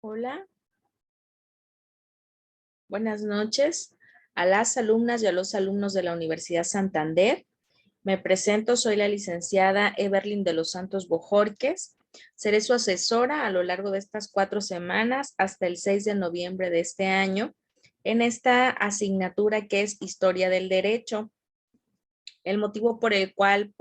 Hola, buenas noches a las alumnas y a los alumnos de la Universidad Santander. Me presento, soy la licenciada Everlyn de los Santos Bojorquez. Seré su asesora a lo largo de estas 4 semanas hasta el 6 de noviembre de este año en esta asignatura que es Historia del Derecho. El motivo por el cual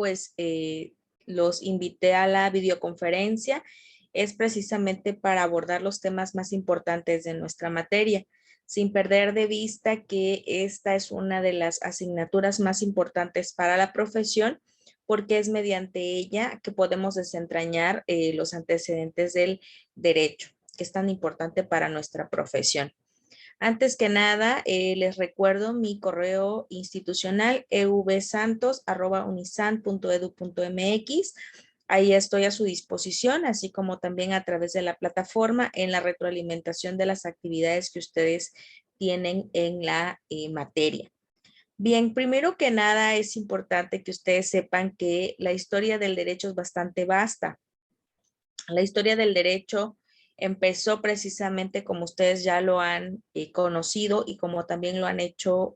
los invité a la videoconferencia es precisamente para abordar los temas más importantes de nuestra materia, sin perder de vista que esta es una de las asignaturas más importantes para la profesión, porque es mediante ella que podemos desentrañar los antecedentes del derecho, que es tan importante para nuestra profesión. Antes que nada, les recuerdo mi correo institucional evsantos@unisan.edu.mx. Ahí estoy a su disposición, así como también a través de la plataforma en la retroalimentación de las actividades que ustedes tienen en la materia. Bien, primero que nada es importante que ustedes sepan que la historia del derecho es bastante vasta. La historia del derecho empezó precisamente como ustedes ya lo han conocido y como también lo han hecho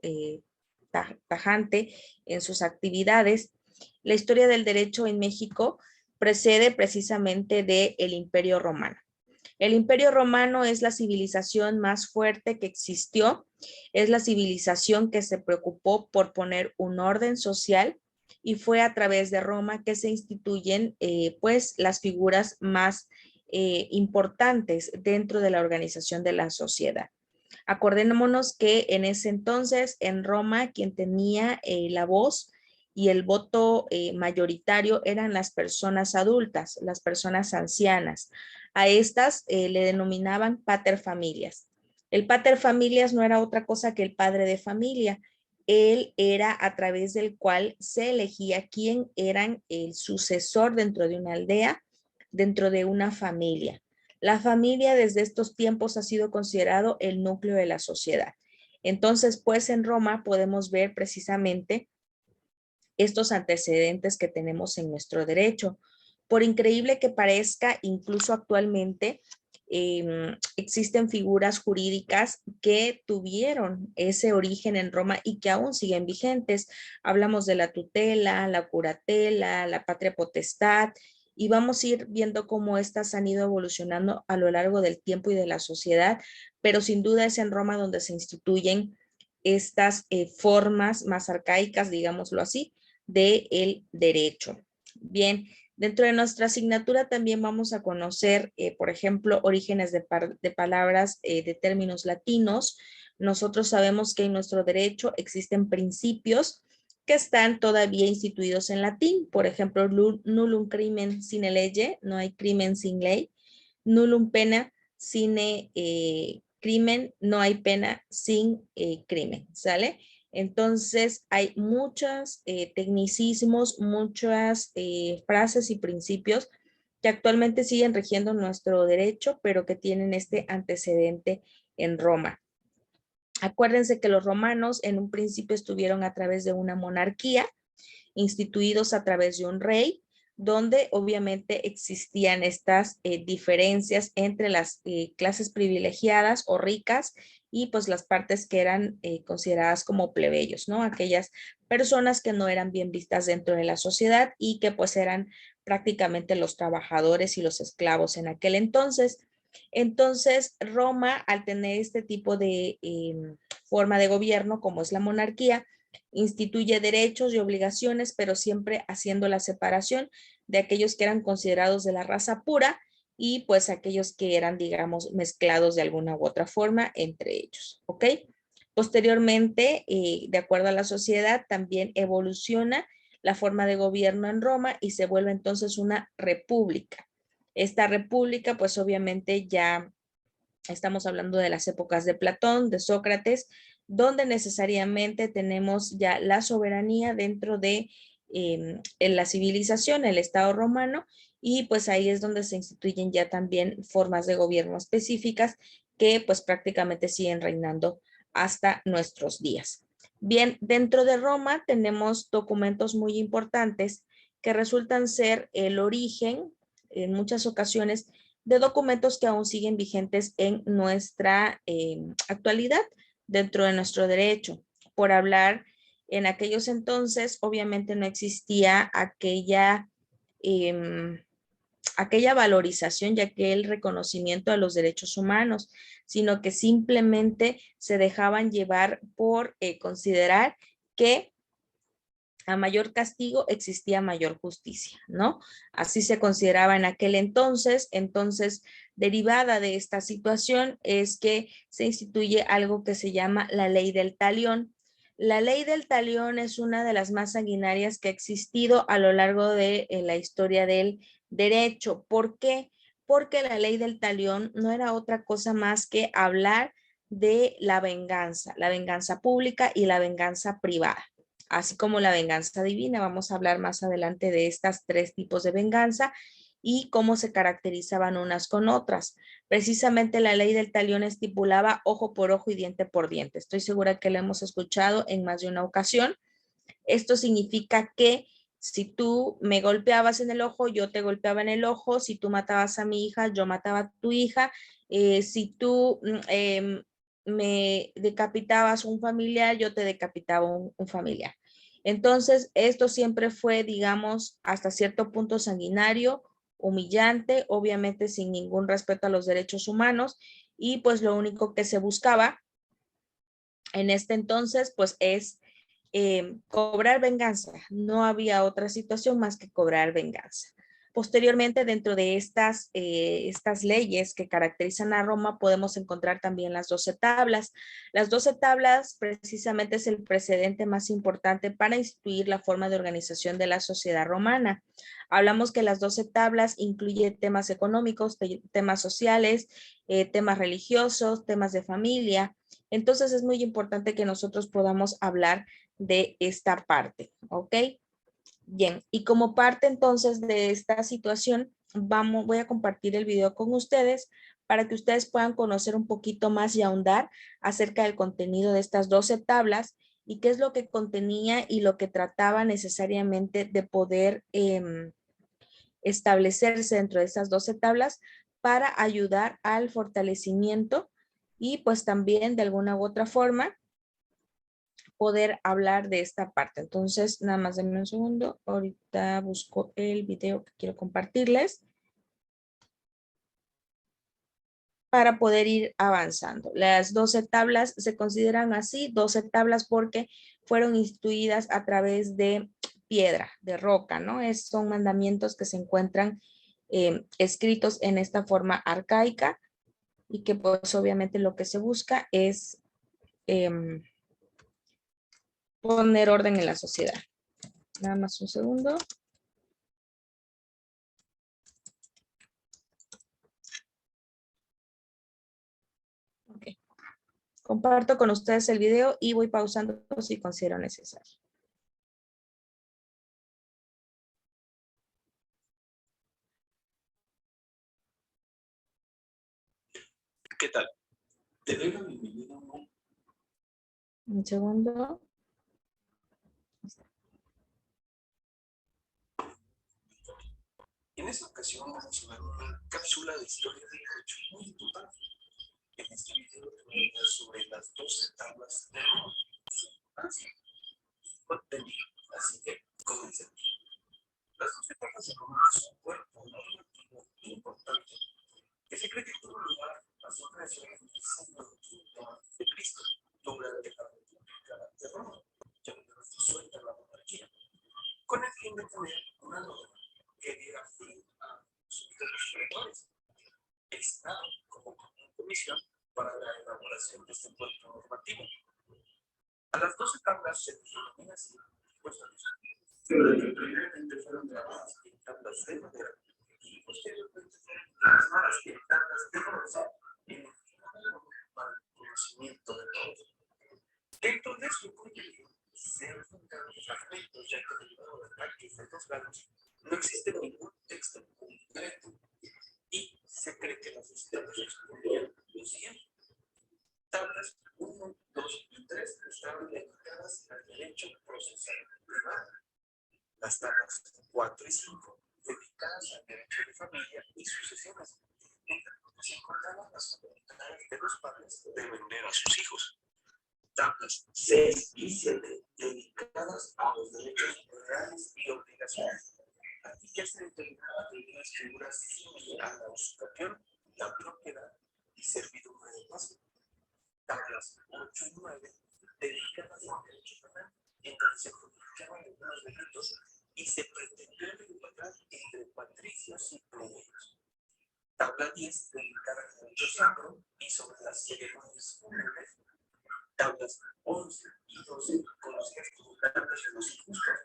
tajante en sus actividades. La historia del derecho en México precede precisamente del Imperio Romano. El Imperio Romano es la civilización más fuerte que existió, es la civilización que se preocupó por poner un orden social y fue a través de Roma que se instituyen las figuras más importantes dentro de la organización de la sociedad. Acordémonos que en ese entonces en Roma quien tenía la voz y el voto mayoritario eran las personas adultas, las personas ancianas. A estas le denominaban paterfamilias. El paterfamilias no era otra cosa que el padre de familia. Él era a través del cual se elegía quién era el sucesor dentro de una aldea, dentro de una familia. La familia desde estos tiempos ha sido considerado el núcleo de la sociedad. Entonces, pues en Roma podemos ver precisamente estos antecedentes que tenemos en nuestro derecho. Por increíble que parezca, incluso actualmente existen figuras jurídicas que tuvieron ese origen en Roma y que aún siguen vigentes. Hablamos de la tutela, la curatela, la patria potestad, y vamos a ir viendo cómo estas han ido evolucionando a lo largo del tiempo y de la sociedad, pero sin duda es en Roma donde se instituyen estas formas más arcaicas, digámoslo así, del derecho. Bien, dentro de nuestra asignatura también vamos a conocer, por ejemplo, orígenes de palabras, de términos latinos. Nosotros sabemos que en nuestro derecho existen principios que están todavía instituidos en latín. Por ejemplo, nullum crimen sine lege, no hay crimen sin ley. Nullum pena sine crimen, no hay pena sin crimen, ¿sale? Entonces, hay muchos tecnicismos, muchas frases y principios que actualmente siguen rigiendo nuestro derecho, pero que tienen este antecedente en Roma. Acuérdense que los romanos en un principio estuvieron a través de una monarquía, instituidos a través de un rey, donde obviamente existían estas diferencias entre las clases privilegiadas o ricas y pues las partes que eran consideradas como plebeyos, ¿no? Aquellas personas que no eran bien vistas dentro de la sociedad y que pues eran prácticamente los trabajadores y los esclavos en aquel entonces. Entonces, Roma, al tener este tipo de forma de gobierno, como es la monarquía, instituye derechos y obligaciones, pero siempre haciendo la separación de aquellos que eran considerados de la raza pura y pues aquellos que eran, digamos, mezclados de alguna u otra forma entre ellos, ¿ok? Posteriormente, de acuerdo a la sociedad, también evoluciona la forma de gobierno en Roma y se vuelve entonces una república. Esta república, pues obviamente ya estamos hablando de las épocas de Platón, de Sócrates, donde necesariamente tenemos ya la soberanía dentro de en la civilización, el Estado romano, y pues ahí es donde se instituyen ya también formas de gobierno específicas que pues prácticamente siguen reinando hasta nuestros días. Bien, dentro de Roma tenemos documentos muy importantes que resultan ser el origen en muchas ocasiones de documentos que aún siguen vigentes en nuestra actualidad dentro de nuestro derecho. Por hablar, en aquellos entonces, obviamente no existía aquella valorización y aquel reconocimiento a los derechos humanos, sino que simplemente se dejaban llevar por considerar que a mayor castigo existía mayor justicia, ¿no? Así se consideraba en aquel entonces. Entonces, derivada de esta situación es que se instituye algo que se llama la ley del talión. La ley del talión es una de las más sanguinarias que ha existido a lo largo de la historia del derecho. ¿Por qué? Porque la ley del talión no era otra cosa más que hablar de la venganza pública y la venganza privada, así como la venganza divina. Vamos a hablar más adelante de estas tres tipos de venganza y cómo se caracterizaban unas con otras. Precisamente la ley del talión estipulaba ojo por ojo y diente por diente. Estoy segura que lo hemos escuchado en más de una ocasión. Esto significa que si tú me golpeabas en el ojo, yo te golpeaba en el ojo. Si tú matabas a mi hija, yo mataba a tu hija. Si tú me decapitabas un familiar, yo te decapitaba un familiar. Entonces, esto siempre fue, digamos, hasta cierto punto sanguinario, humillante, obviamente sin ningún respeto a los derechos humanos, y pues lo único que se buscaba en este entonces, pues es cobrar venganza. No había otra situación más que cobrar venganza. Posteriormente, dentro de estas leyes que caracterizan a Roma, podemos encontrar también las 12 tablas. Las 12 tablas precisamente es el precedente más importante para instituir la forma de organización de la sociedad romana. Hablamos que las 12 tablas incluyen temas económicos, temas sociales, temas religiosos, temas de familia. Entonces es muy importante que nosotros podamos hablar de esta parte, ¿ok? Bien, y como parte entonces de esta situación, voy a compartir el video con ustedes para que ustedes puedan conocer un poquito más y ahondar acerca del contenido de estas 12 tablas y qué es lo que contenía y lo que trataba necesariamente de poder establecerse dentro de esas 12 tablas para ayudar al fortalecimiento y pues también de alguna u otra forma poder hablar de esta parte. Entonces, nada más denme un segundo. Ahorita busco el video que quiero compartirles para poder ir avanzando. Las 12 tablas se consideran así, 12 tablas porque fueron instituidas a través de piedra, de roca, ¿no? Son mandamientos que se encuentran escritos en esta forma arcaica y que pues obviamente lo que se busca es poner orden en la sociedad. Nada más un segundo. Ok. Comparto con ustedes el video y voy pausando si considero necesario. ¿Qué tal? Te doy la bienvenida. Un segundo. En esta ocasión vamos a ver una cápsula de historia de derecho muy importante. En este video te voy a hablar sobre las 12 tablas de Roma, su importancia y contenido. Así que comencemos. Las 12 tablas de Roma son un cuerpo normativo importante que se cree que tuvo lugar pasó creaciones en el siglo V a.C. durante la República de Roma, llamada disuelta la monarquía, con el fin de tener una norma que diera fin a los pretores. El Senado convocó una comisión para la elaboración de este cuerpo normativo. A las 12 tablas se denomina así, pues primeramente fueron grabadas en tablas de madera y posteriormente fueron plasmadas en tablas de bronce en el para el conocimiento de todos. Dentro de su contenido se han juntado fragmentos ya que derivado de ataques de dos lados no existe ningún texto concreto y se cree que las tablas respondían lo siguiente. Tablas 1, 2 y 3 estaban dedicadas al derecho procesal privado. Las tablas 4 y 5 dedicadas al derecho de familia y sucesiones. se encontraban las facultades de los padres de vender a sus hijos. Tablas 6 y 7 dedicadas a los derechos reales y obligaciones. Aquí ya se determinaban algunas figuras similares a la usucapión, la propiedad y servidumbre de paso. Tablas 8 y 9 dedicadas al derecho penal, en donde se justificaban algunos delitos y se pretendió la igualdad entre patricios y plebeyos. Tabla 10 dedicada al derecho sacro y sobre las ceremonias fúnebres. Tablas 11 y 12 conocidas como tablas de los injustos,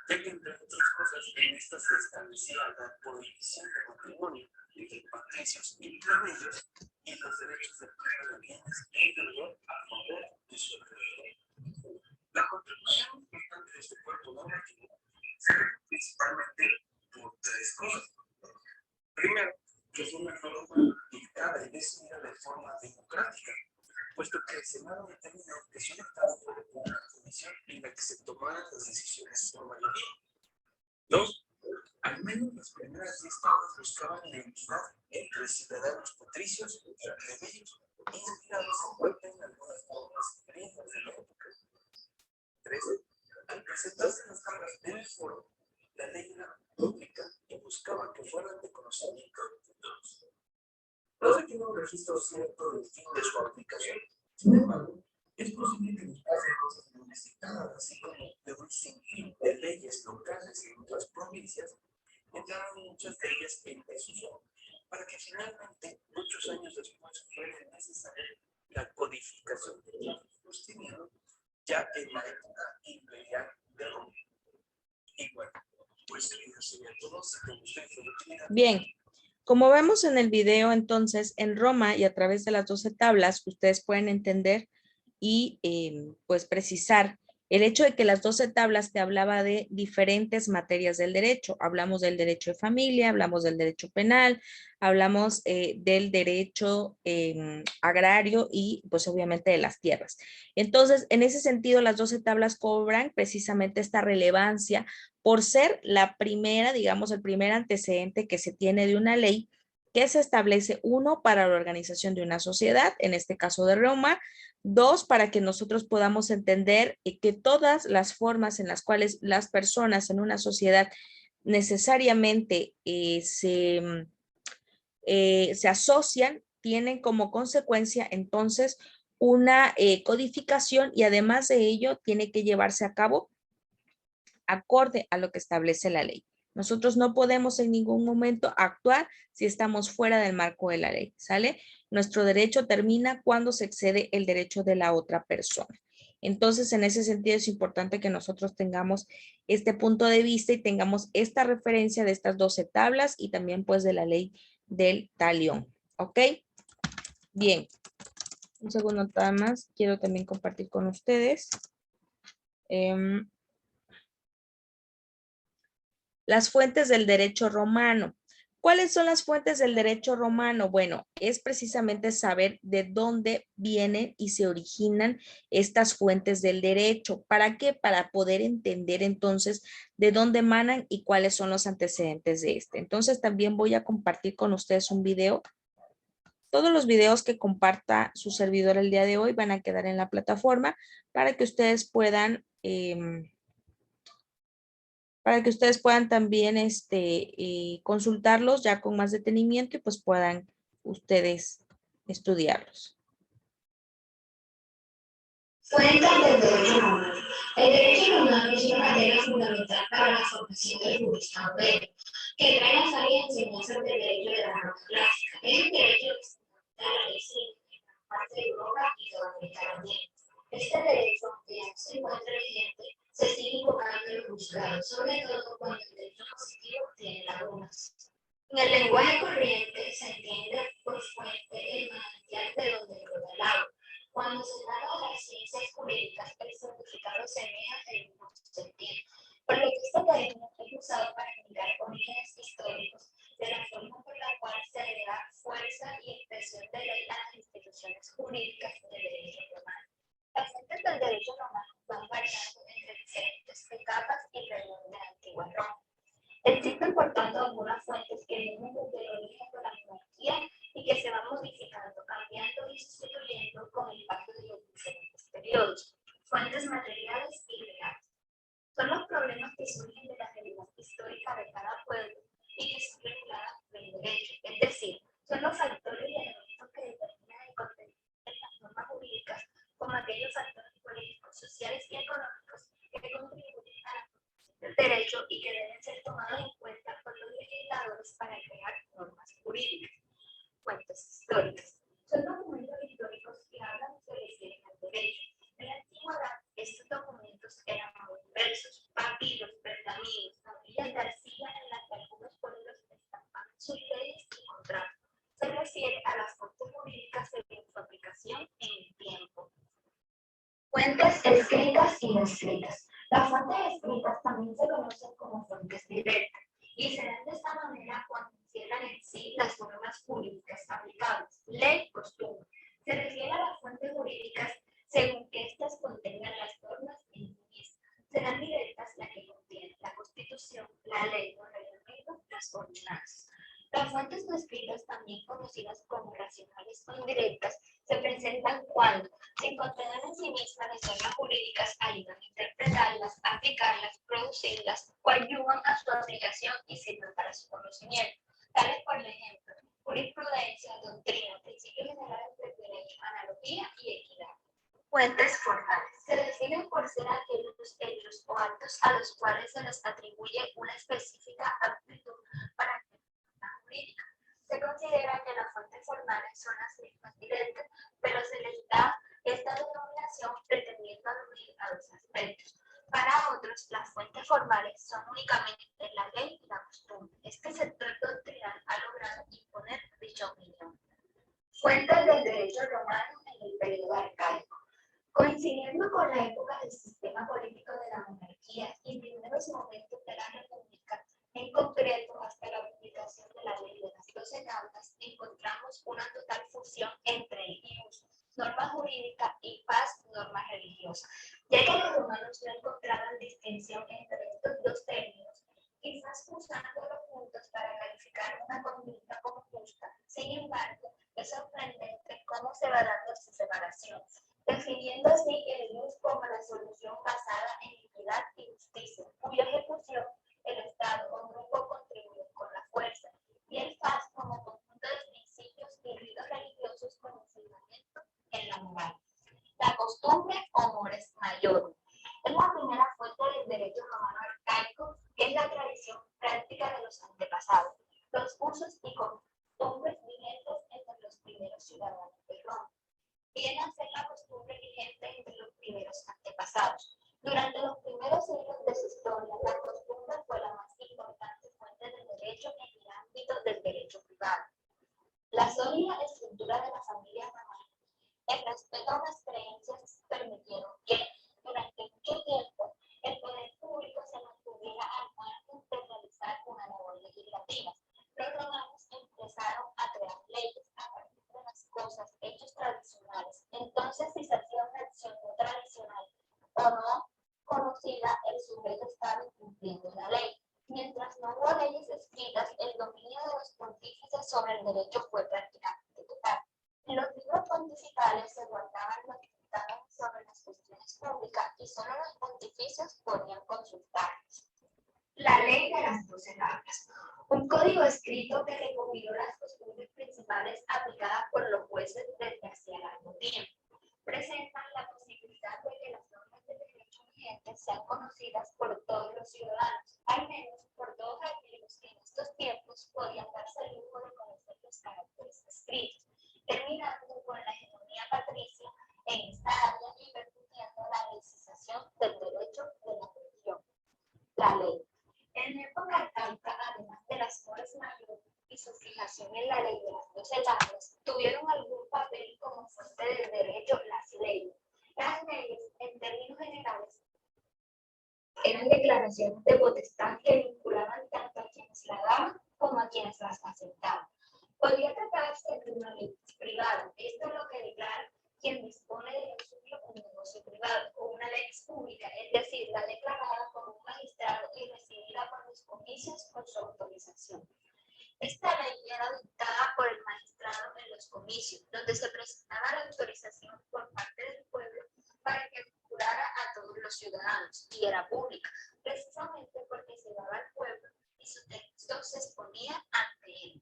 ya que entre otras cosas en estas se establecía la prohibición de matrimonio entre patricios y plebeyos y los derechos de pago de bienes e deudor a favor de su alrededor. La contribución importante de este cuerpo normativo se ve principalmente por tres cosas. Primero, que es una norma dictada y decidida de forma democrática, puesto que el Senado determinó que su Estado fuera una comisión en la que se tomaran las decisiones por mayoría. Dos, al menos las primeras 10 tablas buscaban la equidad entre ciudadanos patricios y plebeyos, inspirados en parte en algunas normas griegas de la época. 3. Al presentarse las tablas en el foro, la ley era pública y buscaba que fueran de conocimiento de todos. No se tiene un registro cierto del fin de su aplicación. Sin embargo, es posible que los pasos de necesitadas, así como de un sinfín de leyes locales en otras provincias, entraron muchas de ellas en desuso, para que finalmente, muchos años después, fuera necesaria la codificación del tráfico justiniano ya en la época imperial de Roma. Y bueno, pues el video sería todo. Si te gustó y fue de utilidad. Bien. Como vemos en el video, entonces, en Roma y a través de las 12 tablas, ustedes pueden entender y pues precisar el hecho de que las 12 tablas te hablaba de diferentes materias del derecho. Hablamos del derecho de familia, hablamos del derecho penal, hablamos del derecho agrario y pues obviamente de las tierras. Entonces, en ese sentido, las 12 tablas cobran precisamente esta relevancia por ser la primera, digamos, el primer antecedente que se tiene de una ley que se establece, uno, para la organización de una sociedad, en este caso de Roma, dos, para que nosotros podamos entender que todas las formas en las cuales las personas en una sociedad necesariamente se asocian, tienen como consecuencia entonces una codificación y además de ello tiene que llevarse a cabo acorde a lo que establece la ley. Nosotros no podemos en ningún momento actuar si estamos fuera del marco de la ley, ¿sale? Nuestro derecho termina cuando se excede el derecho de la otra persona. Entonces, en ese sentido es importante que nosotros tengamos este punto de vista y tengamos esta referencia de estas 12 tablas y también pues de la ley del talión, ¿ok? Bien, un segundo nada más, quiero también compartir con ustedes. Las fuentes del derecho romano. ¿Cuáles son las fuentes del derecho romano? Bueno, es precisamente saber de dónde vienen y se originan estas fuentes del derecho. ¿Para qué? Para poder entender entonces de dónde emanan y cuáles son los antecedentes de este. Entonces también voy a compartir con ustedes un video. Todos los videos que comparta su servidor el día de hoy van a quedar en la plataforma para que ustedes puedan también consultarlos ya con más detenimiento y pues puedan ustedes estudiarlos. Fuentes del derecho romano. El derecho romano es una materia fundamental para la formación del jurista obrero, que trae las áreas de enseñanzas del derecho de la Roma clásica. Es un derecho que se fundamenta en la ley civil en parte de Europa y toda América Latina. Este derecho, que ya se encuentra vigente, se sigue invocando en los juzgados, sobre todo cuando el derecho positivo tiene lagunas. En el lenguaje corriente se entiende por fuente el manantial de donde brota el agua. Cuando se trata de las ciencias jurídicas, el significado semeja en un sentido, por lo que este término es usado para indicar orígenes históricos de la forma por la cual se le da fuerza y expresión de ley a las instituciones jurídicas del derecho romano. Las fuentes del derecho romano van variando entre diferentes etapas y periodos de la antigua Roma. Existen, por tanto, algunas fuentes que vienen desde el origen de la monarquía y que se van históricas. Son documentos históricos que hablan sobre seres al derecho. En la antigüedad, estos documentos eran muy diversos, papiros, pergaminos, tablillas de arcilla en las que algunos pueblos estampaban sus leyes y contratos. Se refiere a las fuentes jurídicas según su aplicación en el tiempo. Fuentes escritas y no escritas. Las fuentes escritas también se conocen como fuentes directas y se dan de esta manera cuando encierran en sí las normas jurídicas aplicables, ley, costumbre. Se refiere a las fuentes jurídicas según que éstas contengan las normas en sí mismas. Serán directas las que contienen la Constitución, la ley o reglamento, las ordenanzas. Las fuentes no escritas, también conocidas como racionales o indirectas, se presentan cuando, sin contener en sí mismas las normas jurídicas, ayudan a interpretarlas, aplicarlas, producirlas, coadyuvan a su aplicación y sirven para su conocimiento. Tales, por ejemplo, jurisprudencia, doctrina, principios generales del derecho, analogía y equidad. Fuentes formales. Se definen por ser aquellos hechos o actos a los cuales se les atribuye una específica aptitud para la jurídica. Se considera que las fuentes formales son las mismas directas, pero se les da esta denominación pretendiendo aludir a dos aspectos. Para otros, las fuentes formales son únicamente la ley y la costumbre. Este sector doctrinal ha logrado imponer dicha opinión. Fuentes del derecho romano en el periodo arcaico. Coincidiendo con la época del sistema político de la monarquía y primeros momentos de la república, en concreto hasta la publicación de la ley de las 12 tablas, encontramos una total fusión entre ius, norma jurídica, y paz, norma religiosa. Ya que los romanos no encontraban distinción entre estos dos términos, quizás usándolos juntos para calificar una conducta como justa. Sin embargo, es sorprendente cómo se va dando su separación, definiendo así el ius como la solución basada en equidad y justicia, cuya ejecución el Estado o grupo contribuye con la fuerza, y el paz como conjunto de principios y ritos religiosos con el fundamento en la moral. La costumbre o mores mayor es la primera fuente del derecho romano arcaico, que es la tradición práctica de los antepasados, los usos y costumbres vigentes entre los primeros ciudadanos de Roma. Viene a ser la costumbre vigente entre los primeros antepasados. Durante los primeros siglos de su historia, la costumbre fue la más importante fuente del derecho en el ámbito del derecho privado. La sólida estructura de la familia romana, el respeto a las creencias, permitieron que, durante mucho tiempo, el poder público se mantuviera al margen de realizar una labor legislativa. Los romanos empezaron a crear leyes a partir de las cosas, hechos tradicionales. Entonces, si se hacía una acción no tradicional o no conocida, el sujeto estaba incumpliendo la ley. Mientras no hubo leyes escritas, el dominio de los pontífices sobre el derecho fue prácticamente total. Los libros pontificales se guardaban los dictámenes sobre las cuestiones públicas y solo los pontificios podían consultarlos. La ley de las 12 tablas. Un código escrito que recopiló las costumbres principales aplicadas por los jueces desde hacía largo tiempo. Presentan la posibilidad de que las normas de derecho vigentes sean conocidas por todos los ciudadanos, al menos por todos aquellos que en estos tiempos podían darse el lujo de conocer los caracteres escritos, terminando con la hegemonía patricia en esta área y permitiendo la legislación del derecho de la religión. La ley. En época arcaica, además de las mores mayores y su fijación en la ley de las 12 tablas, tuvieron algún papel como fuente del derecho las leyes. Las leyes, en términos generales, eran declaraciones de potestad que vinculaban tanto a quienes la daban como a quienes las aceptaban. Podría tratarse de una ley privada. Esto es lo que declara quien dispone de lo suyo un negocio privado, o una ley pública, es decir, la declarada por un magistrado y recibida por los comicios con su autorización. Esta ley era dictada por el magistrado en los comicios, donde se presentaba la autorización por parte del pueblo para que jurara a todos los ciudadanos, y era pública, precisamente porque se daba al pueblo y su texto se exponía ante él.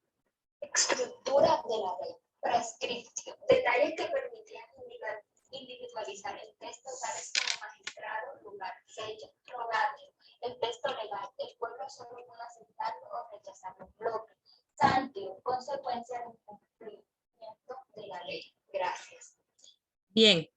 Estructura de la ley. Prescripción. Detalles que permitían individualizar el texto, tales como magistrado, lugar, fecha, rogario, el texto legal. El pueblo solo puede aceptarlo o rechazarlo en bloque. Santio, consecuencia del cumplimiento Bien.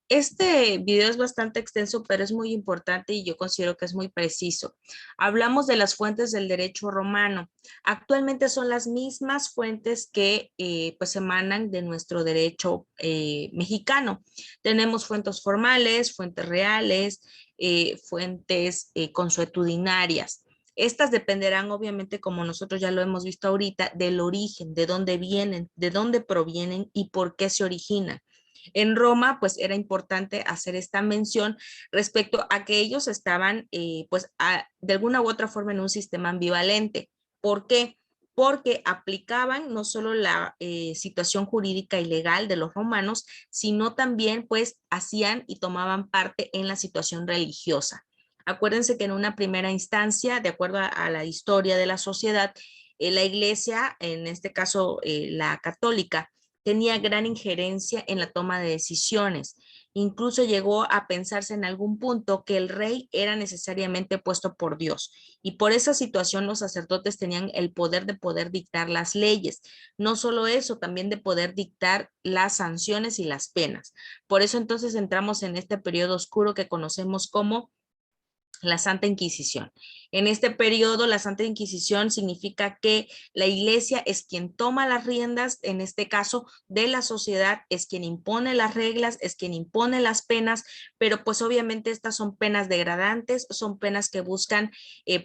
Este video es bastante extenso, pero es muy importante y yo considero que es muy preciso. Hablamos de las fuentes del derecho romano. Actualmente son las mismas fuentes que pues emanan de nuestro derecho mexicano. Tenemos fuentes formales, fuentes reales, fuentes consuetudinarias. Estas dependerán, obviamente, como nosotros ya lo hemos visto ahorita, del origen, de dónde vienen, de dónde provienen y por qué se originan. En Roma, pues era importante hacer esta mención respecto a que ellos estaban, de alguna u otra forma en un sistema ambivalente. ¿Por qué? Porque aplicaban no solo la situación jurídica y legal de los romanos, sino también pues hacían y tomaban parte en la situación religiosa. Acuérdense que en una primera instancia, de acuerdo a la historia de la sociedad, la iglesia, en este caso la católica, tenía gran injerencia en la toma de decisiones. Incluso llegó a pensarse en algún punto que el rey era necesariamente puesto por Dios y por esa situación los sacerdotes tenían el poder de poder dictar las leyes. No solo eso, también de poder dictar las sanciones y las penas. Por eso entonces entramos en este periodo oscuro que conocemos como la Santa Inquisición. En este periodo, la Santa Inquisición significa que la iglesia es quien toma las riendas, en este caso, de la sociedad, es quien impone las reglas, es quien impone las penas, pero pues obviamente estas son penas degradantes, son penas que buscan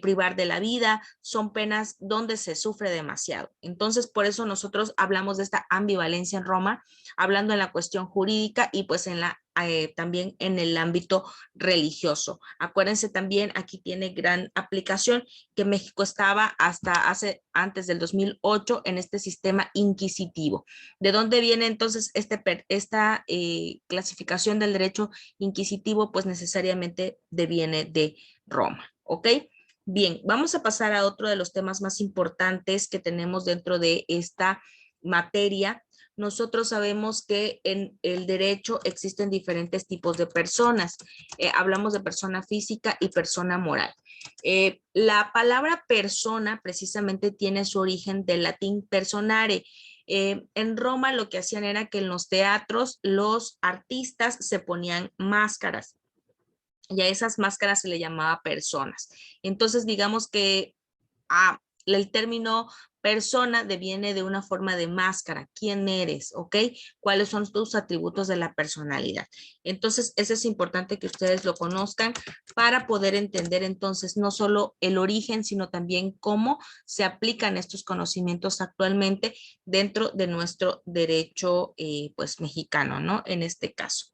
privar de la vida, son penas donde se sufre demasiado. Entonces, por eso nosotros hablamos de esta ambivalencia en Roma, hablando en la cuestión jurídica y pues en la también en el ámbito religioso. Acuérdense también, aquí tiene gran aplicación que México estaba hasta antes del 2008 en este sistema inquisitivo. ¿De dónde viene entonces esta clasificación del derecho inquisitivo? Pues necesariamente deviene de Roma, ¿ok? Bien, vamos a pasar a otro de los temas más importantes que tenemos dentro de esta materia. Nosotros sabemos que en el derecho existen diferentes tipos de personas. Hablamos de persona física y persona moral. La palabra persona precisamente tiene su origen del latín personare. En Roma lo que hacían era que en los teatros los artistas se ponían máscaras y a esas máscaras se le llamaba personas. Entonces digamos que el término persona deviene de una forma de máscara. ¿Quién eres? ¿Ok? ¿Cuáles son tus atributos de la personalidad? Entonces, eso es importante que ustedes lo conozcan para poder entender entonces no solo el origen, sino también cómo se aplican estos conocimientos actualmente dentro de nuestro derecho pues mexicano, ¿no? En este caso.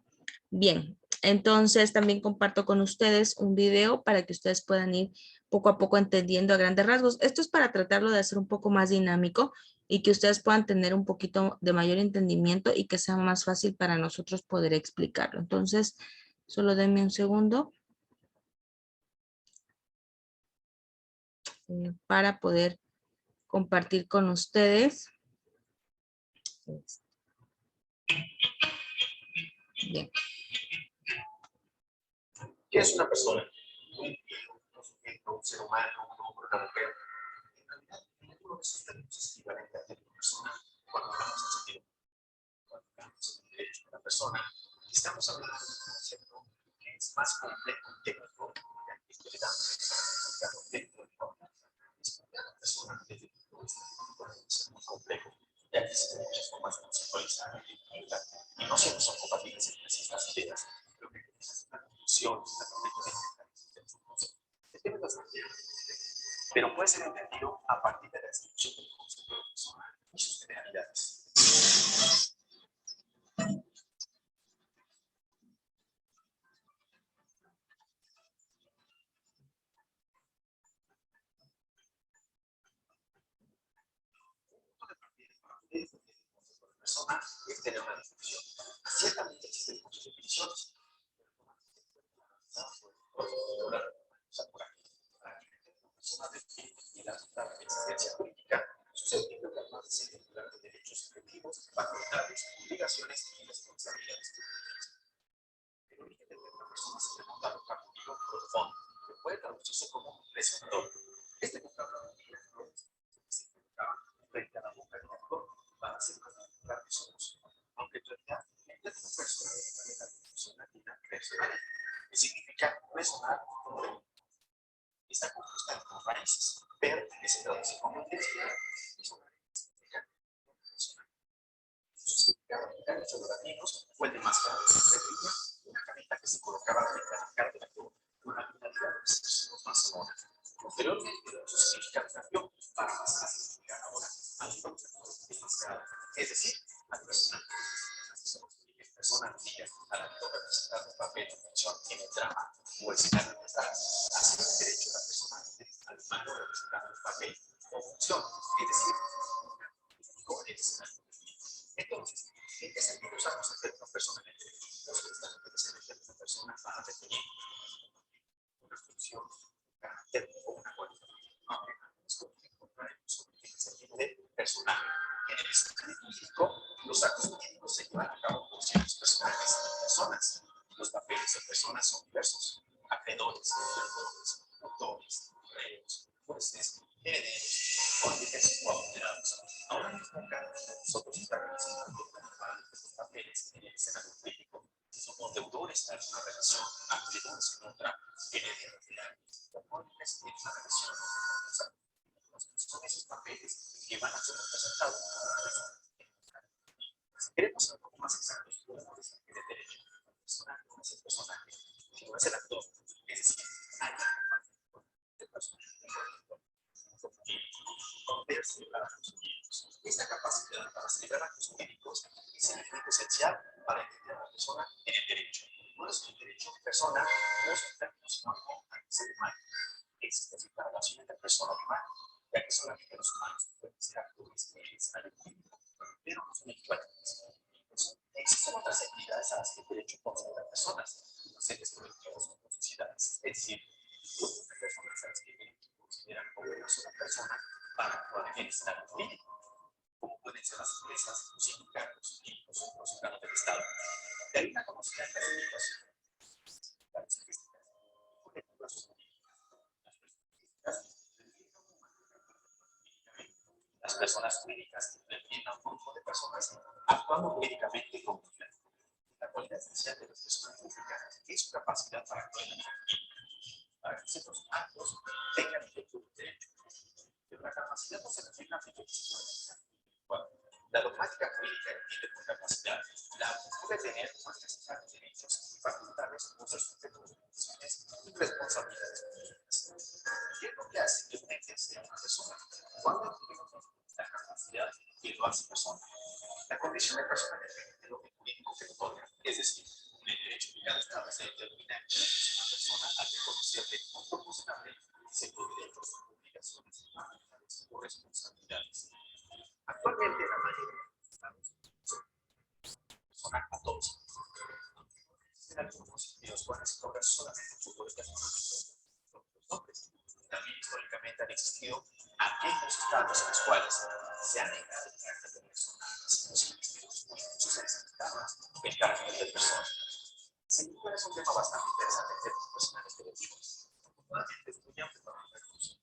Bien, entonces también comparto con ustedes un video para que ustedes puedan ir poco a poco entendiendo a grandes rasgos. Esto es para tratarlo de hacer un poco más dinámico y que ustedes puedan tener un poquito de mayor entendimiento y que sea más fácil para nosotros poder explicarlo. Entonces, solo denme un segundo para poder compartir con ustedes. Bien. ¿Qué es una persona? Un sujeto, un ser humano, un hombre, una mujer. En realidad, ninguno de esos términos es equivalente al término persona cuando hablamos en sentido. Cuando hablamos en derecho de la persona, estamos hablando de un concepto que es más complejo y técnico, ya que esto le da significado dentro de la persona desde el punto de vista puede ser muy complejo, ya que existen muchas formas de conceptualizar la identidad y no siempre son compatibles entre estas ideas. Lo que es una conclusión, una correcta depende bastante, pero puede ser entendido a partir de la descripción del concepto de persona y sus generalidades. Persona es tener una definición. Ciertamente existen muchas definiciones. Persona de la existencia política, susceptible de más de ser titular de derechos subjetivos, facultades, obligaciones y responsabilidades. El origen de una persona se remonta a lo cognitivo profundo, que puede traducirse como receptor. Este vocabulario se colocaba frente a la boca del actor para hacer particular que somos, aunque en realidad el término persona personales, que significa resonar con el. Está compuesta de dos raíces. Per, que se traduce como intensidad, y sonar, que significa resonar. Su significado en los latinos fue el de máscara de brilla, una carita que se colocaba frente a la cara del actor con la finalidad de expresiones más sonoras. Posteriormente, su significado cambió para pasar a significar ahora al enmascarado, es decir, al personaje. Persona antigua a la que toca representar un papel o función en el drama o escenario teatral, así el derecho de la persona al mando de representar un papel o función, es decir, con el escenario. Entonces, ¿en qué sentido usamos el término persona en el derecho? Los que están utilizados el término persona para definir una función, un carácter o una cualidad. No, es como encontrar el uso en el sentido de personaje. En el escenario jurídico, los actos jurídicos se llevan a cabo por ciertos personajes y personas. Los papeles de personas son diversos: acreedores, deudores, autores, reos, jueces, herederos, cónyuges o apoderados. Ahora mismo, cada uno de nosotros está representando los papeles en el escenario jurídico. Somos deudores en una relación, acreedores en otra, herederos de alguien, o cónyuges en una relación. Son esos papeles que van a ser representados por una persona. Si queremos ser un poco más exactos, podemos decir que el derecho personal no es el personaje, sino es el actor. Es decir, alguien el personaje poder celebrar actos jurídicos. Esta capacidad para celebrar actos jurídicos es el elemento esencial para entender a la persona en el derecho. No es un derecho de persona, no es un término sinónimo al ser humano. Es decir, la relación entre persona y humano, ya que solamente los humanos pueden ser actores en el escenario jurídico, pero no son equivalentes. Existen otras actividades a las que el derecho considera personas, los entes colectivos o sociedades. Es decir, grupos de personas a las que el derecho considera como una sola persona para actuar en el escenario jurídico, como pueden ser las empresas, los sindicatos y los órganos del Estado. De ahí una conocida clasificación de las estadísticas colectivas o jurídicas. Las personas jurídicas definen a un grupo de personas actuando jurídicamente como una. La cualidad esencial de las personas públicas es su capacidad para actuar en el para que ciertos actos tengan efecto de derecho. Pero la capacidad no se refiere a efectos. Bueno, la dogmática jurídica entiende por capacidad la puede tener más necesarios derechos y facultades o ser sujeto de funciones y responsabilidades públicas. ¿Qué es lo que hace que un ente sea una persona? Cuando adquirimos la capacidad que lo hace persona. La condición de persona depende de lo que jurídico que otorga, es decir, el derecho que cada Estado se determina que es una persona al reconocerle un proporcionable ciertos derechos, obligaciones, facultades o responsabilidades. Actualmente, la mayoría de los Estados son a todos. En algunos sitios pueden otorgar solamente fútbol de los nombres. También históricamente han existido aquellos estados en los cuales se ha negado el carácter de persona, sino que se necesitaba el carácter de persona. Sin duda es un tema bastante interesante en términos personales de derechos. Afortunadamente es muy amplio para los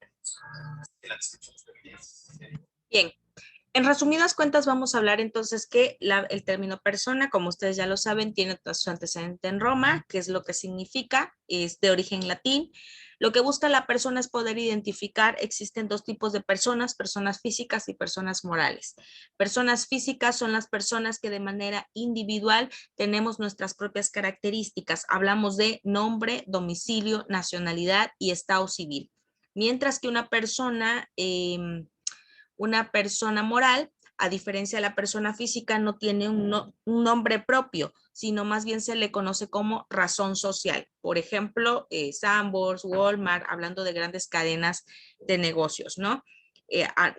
en la descripción de este video. Bien. En resumidas cuentas, vamos a hablar entonces que el término persona, como ustedes ya lo saben, tiene su antecedente en Roma, que es lo que significa, es de origen latín. Lo que busca la persona es poder identificar, existen dos tipos de personas físicas y personas morales. Personas físicas son las personas que de manera individual tenemos nuestras propias características. Hablamos de nombre, domicilio, nacionalidad y estado civil. Mientras que una persona moral, a diferencia de la persona física, no tiene un nombre propio, sino más bien se le conoce como razón social. Por ejemplo, Sanborns, Walmart, hablando de grandes cadenas de negocios, ¿no?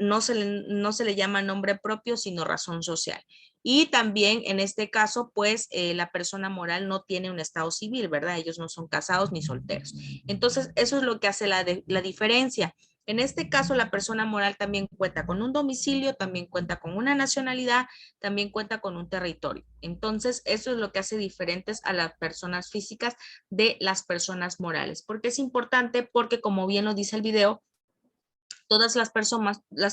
No se le llama nombre propio, sino razón social. Y también en este caso, pues la persona moral no tiene un estado civil, ¿verdad? Ellos no son casados ni solteros. Entonces, eso es lo que hace la diferencia. En este caso, la persona moral también cuenta con un domicilio, también cuenta con una nacionalidad, también cuenta con un territorio. Entonces, eso es lo que hace diferentes a las personas físicas de las personas morales. ¿Por qué es importante? Porque, como bien lo dice el video, Todas las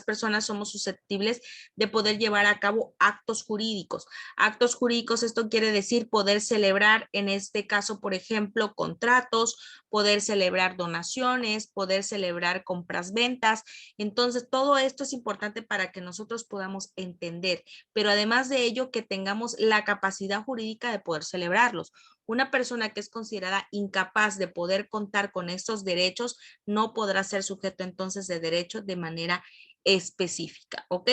personas somos susceptibles de poder llevar a cabo actos jurídicos. Actos jurídicos, esto quiere decir poder celebrar, en este caso, por ejemplo, contratos, poder celebrar donaciones, poder celebrar compras-ventas. Entonces, todo esto es importante para que nosotros podamos entender, pero además de ello, que tengamos la capacidad jurídica de poder celebrarlos. Una persona que es considerada incapaz de poder contar con estos derechos no podrá ser sujeto entonces de derecho de manera específica, ¿ok?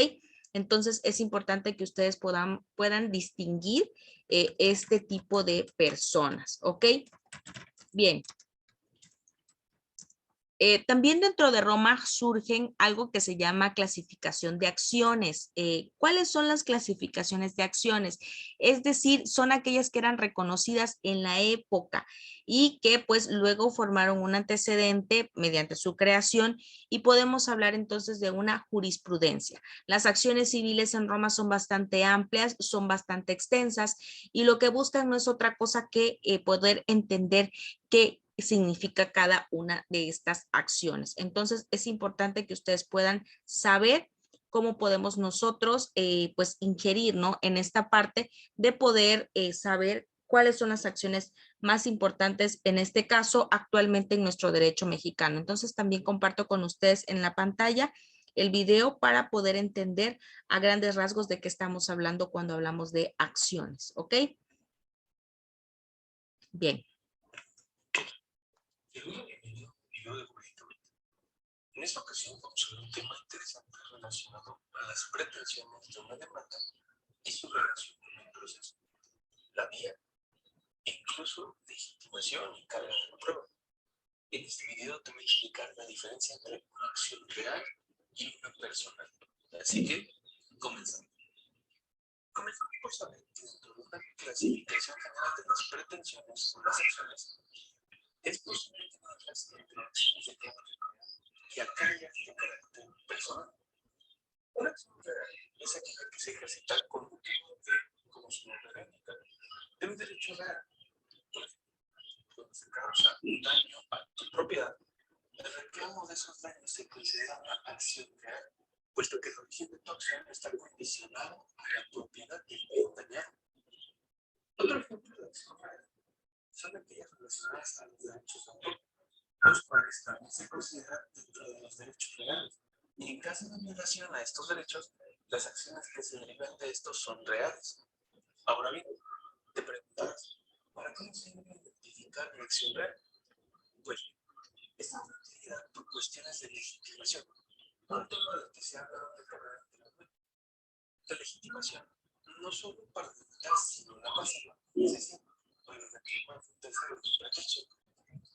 Entonces es importante que ustedes puedan distinguir este tipo de personas, ¿ok? Bien. También dentro de Roma surgen algo que se llama clasificación de acciones. ¿Cuáles son las clasificaciones de acciones? Es decir, son aquellas que eran reconocidas en la época y que pues luego formaron un antecedente mediante su creación, y podemos hablar entonces de una jurisprudencia. Las acciones civiles en Roma son bastante amplias, son bastante extensas, y lo que buscan no es otra cosa que poder entender qué significa cada una de estas acciones. Entonces es importante que ustedes puedan saber cómo podemos nosotros pues ingerir, ¿no?, en esta parte de poder saber cuáles son las acciones más importantes, en este caso actualmente en nuestro derecho mexicano. Entonces también comparto con ustedes en la pantalla el video para poder entender a grandes rasgos de qué estamos hablando cuando hablamos de acciones, ¿ok? Bien. Bienvenido a video de Jurídicamente. En esta ocasión vamos a ver un tema interesante relacionado a las pretensiones de una demanda y su relación con el proceso, la vía e incluso legitimación y carga de la prueba. En este video te voy a explicar la diferencia entre una acción real y una personal. Así que, comenzamos. Comenzamos por saber que dentro de una clasificación general de las pretensiones o las acciones, es posible dividirlas entre acciones de carácter y aquellas de carácter personal. Una acción real es aquella que se ejercita con motivo de, como su nombre indica, de un derecho real. Por ejemplo, cuando se causa un daño a tu propiedad, el reclamo de esos daños se considera una acción real, puesto que el origen de tu acción está condicionado a la propiedad del bien dañado. Otro ejemplo de acción real son aquellas relacionadas a los derechos de autor, los cuales también se consideran dentro de los derechos reales. Y en caso de violación a estos derechos, las acciones que se derivan de estos son reales. Ahora bien, te preguntarás, ¿para cómo se debe identificar una acción real? Pues, esta es una utilidad por cuestiones de legitimación, un tema del que se habla anteriormente. La legitimación, no solo para demandar, sino la pasiva, es decir, para reclamar un tercero de pretensión,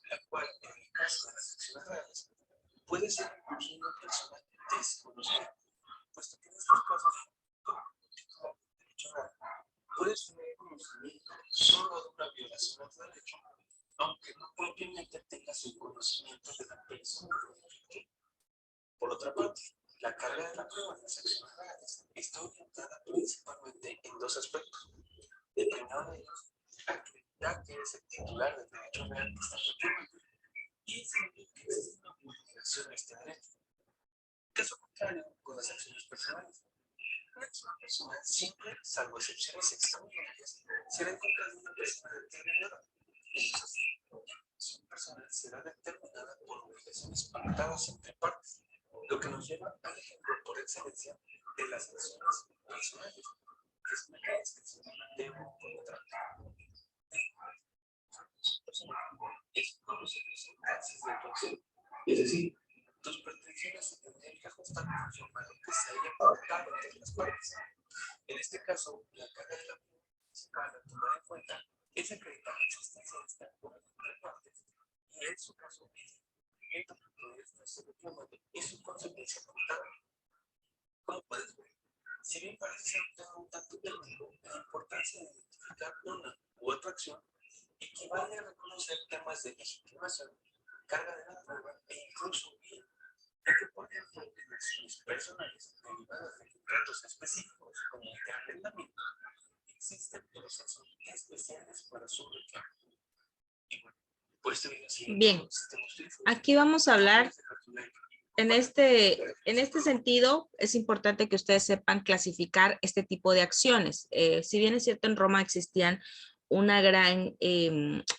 la cual, en el caso de las acciones reales, puede ser incluso una persona desconocida, puesto que en estos casos, como titular de derecho real, puedes tener conocimiento solo de una violación a tu derecho, aunque no propiamente tengas el conocimiento de la persona. Por otra parte, la carga de la prueba en las acciones reales está orientada principalmente en dos aspectos. El primero de ellos, acreditar que eres el titular del derecho real que estás reclamando, y el segundo, que existe una vulneración de este derecho. Caso contrario con las acciones personales. Una acción personal siempre, salvo excepciones extraordinarias, será en contra de una persona determinada. Entonces, la acción personal será determinada por obligaciones pactadas entre partes, lo que nos lleva al ejemplo por excelencia de las acciones personales, que son aquellas que se llaman de un contrato. Es como se dice antes de tu acción. Es decir, tus pretensiones se tendrían que ajustar conforme a lo que se haya pactado entre las partes. En este caso, la carga de la principal a tomar en cuenta es acreditar la existencia de este acuerdo entre partes, y en su caso, el documento que podría estarse reclamando es su consecuencia pactada. Como puedes ver, si bien parece ser un tema un tanto técnico, la importancia de identificar una u otra acción equivale a reconocer temas de legitimación, carga de la prueba e incluso bien, ya que por ejemplo en acciones personales derivadas de contratos específicos como el de arrendamiento, existen procesos especiales para su reclamo. Y bueno, por este video, bien, aquí vamos a hablar en este sentido, es importante que ustedes sepan clasificar este tipo de acciones. Si bien es cierto, en Roma existían una gran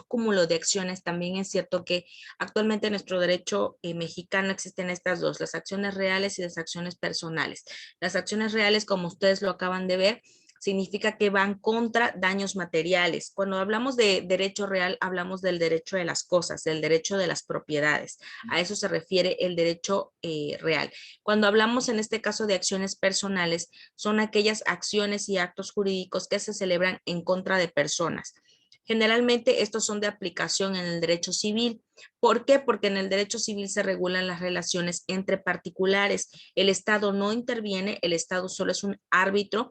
cúmulo de acciones, también es cierto que actualmente en nuestro derecho mexicano existen estas dos, las acciones reales y las acciones personales. Las acciones reales, como ustedes lo acaban de ver, significa que van contra daños materiales. Cuando hablamos de derecho real, hablamos del derecho de las cosas, del derecho de las propiedades. A eso se refiere el derecho real. Cuando hablamos en este caso de acciones personales, son aquellas acciones y actos jurídicos que se celebran en contra de personas. Generalmente estos son de aplicación en el derecho civil. ¿Por qué? Porque en el derecho civil se regulan las relaciones entre particulares. El Estado no interviene, el Estado solo es un árbitro